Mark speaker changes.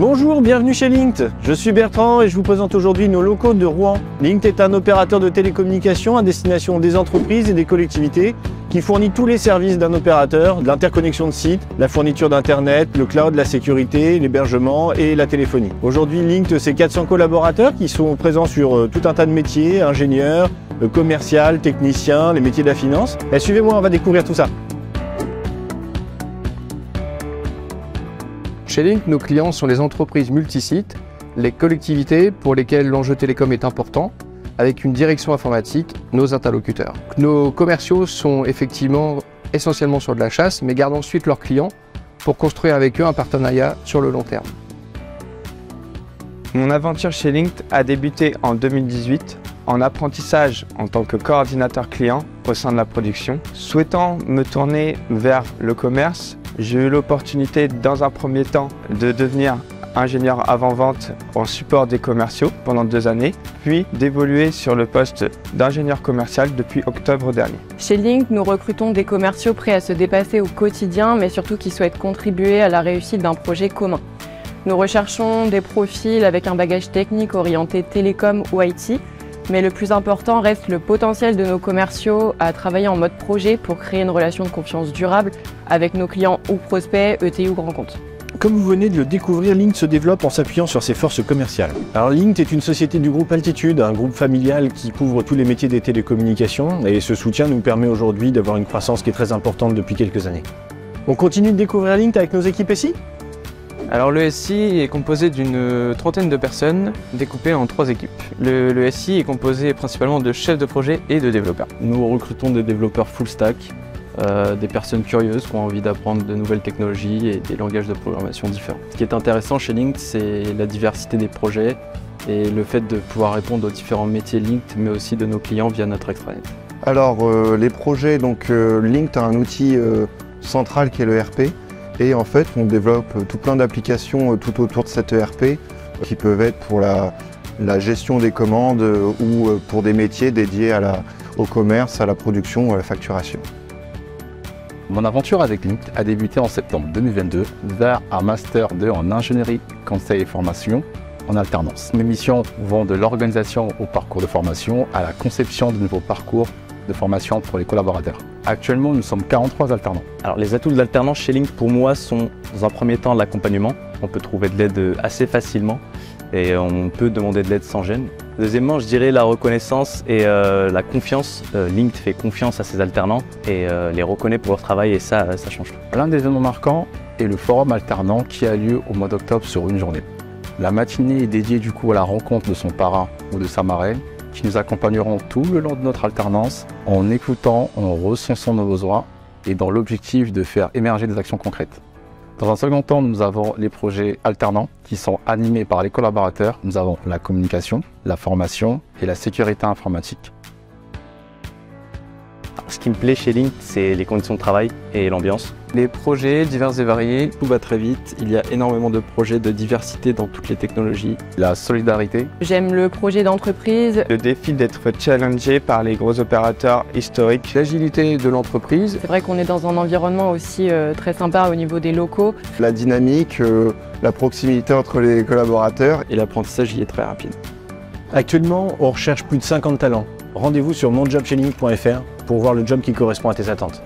Speaker 1: Bonjour, bienvenue chez Linkt. Je suis Bertrand et je vous présente aujourd'hui nos locaux de Rouen. Linkt est un opérateur de télécommunications à destination des entreprises et des collectivités qui fournit tous les services d'un opérateur, de l'interconnexion de sites, la fourniture d'internet, le cloud, la sécurité, l'hébergement et la téléphonie. Aujourd'hui, Linkt, c'est 400 collaborateurs qui sont présents sur tout un tas de métiers, ingénieurs, commercial, techniciens, les métiers de la finance. Suivez-moi, on va découvrir tout ça.
Speaker 2: Chez Linkt, nos clients sont les entreprises multisites, les collectivités pour lesquelles l'enjeu télécom est important, avec une direction informatique, nos interlocuteurs. Nos commerciaux sont effectivement essentiellement sur de la chasse, mais gardent ensuite leurs clients pour construire avec eux un partenariat sur le long terme.
Speaker 3: Mon aventure chez Linkt a débuté en 2018 en apprentissage en tant que coordinateur client au sein de la production. Souhaitant me tourner vers le commerce, j'ai eu l'opportunité dans un premier temps de devenir ingénieur avant-vente en support des commerciaux pendant 2 années, puis d'évoluer sur le poste d'ingénieur commercial depuis octobre dernier.
Speaker 4: Chez Linkt, nous recrutons des commerciaux prêts à se dépasser au quotidien, mais surtout qui souhaitent contribuer à la réussite d'un projet commun. Nous recherchons des profils avec un bagage technique orienté télécom ou IT, mais le plus important reste le potentiel de nos commerciaux à travailler en mode projet pour créer une relation de confiance durable avec nos clients ou prospects, ETI ou grands comptes.
Speaker 1: Comme vous venez de le découvrir, Linkt se développe en s'appuyant sur ses forces commerciales. Alors Linkt est une société du groupe Altitude, un groupe familial qui couvre tous les métiers des télécommunications et ce soutien nous permet aujourd'hui d'avoir une croissance qui est très importante depuis quelques années. On continue de découvrir Linkt avec nos équipes SI.
Speaker 5: Alors le SI est composé d'une trentaine de personnes découpées en 3 équipes. Le SI est composé principalement de chefs de projet et de développeurs.
Speaker 6: Nous recrutons des développeurs full stack, des personnes curieuses qui ont envie d'apprendre de nouvelles technologies et des langages de programmation différents. Ce qui est intéressant chez Linkt, c'est la diversité des projets et le fait de pouvoir répondre aux différents métiers Linkt, mais aussi de nos clients via notre extranet.
Speaker 7: Alors les projets, Linkt a un outil central qui est le ERP. Et en fait, on développe tout plein d'applications tout autour de cet ERP qui peuvent être pour la gestion des commandes ou pour des métiers dédiés au commerce, à la production ou à la facturation.
Speaker 8: Mon aventure avec Linkt a débuté en septembre 2022 vers un Master 2 en ingénierie, conseil et formation en alternance. Mes missions vont de l'organisation au parcours de formation à la conception de nouveaux parcours de formation pour les collaborateurs. Actuellement, nous sommes 43 alternants.
Speaker 9: Alors, les atouts de l'alternance chez Linkt, pour moi, sont dans un premier temps l'accompagnement. On peut trouver de l'aide assez facilement et on peut demander de l'aide sans gêne. Deuxièmement, je dirais la reconnaissance et la confiance. Linkt fait confiance à ses alternants et les reconnaît pour leur travail et ça change tout.
Speaker 8: L'un des événements marquants est le forum alternant qui a lieu au mois d'octobre sur une journée. La matinée est dédiée du coup à la rencontre de son parrain ou de sa marraine, qui nous accompagneront tout le long de notre alternance en écoutant, en recensant nos besoins et dans l'objectif de faire émerger des actions concrètes. Dans un second temps, nous avons les projets alternants qui sont animés par les collaborateurs. Nous avons la communication, la formation et la sécurité informatique.
Speaker 9: Ce qui me plaît chez Linkt, c'est les conditions de travail et l'ambiance.
Speaker 5: Les projets divers et variés, tout va très vite. Il y a énormément de projets de diversité dans toutes les technologies.
Speaker 8: La solidarité.
Speaker 4: J'aime le projet d'entreprise.
Speaker 3: Le défi d'être challengé par les gros opérateurs historiques.
Speaker 2: L'agilité de l'entreprise.
Speaker 4: C'est vrai qu'on est dans un environnement aussi très sympa au niveau des locaux.
Speaker 7: La dynamique, la proximité entre les collaborateurs.
Speaker 5: Et l'apprentissage y est très rapide.
Speaker 1: Actuellement, on recherche plus de 50 talents. Rendez-vous sur monjobchez linkt.fr pour voir le job qui correspond à tes attentes.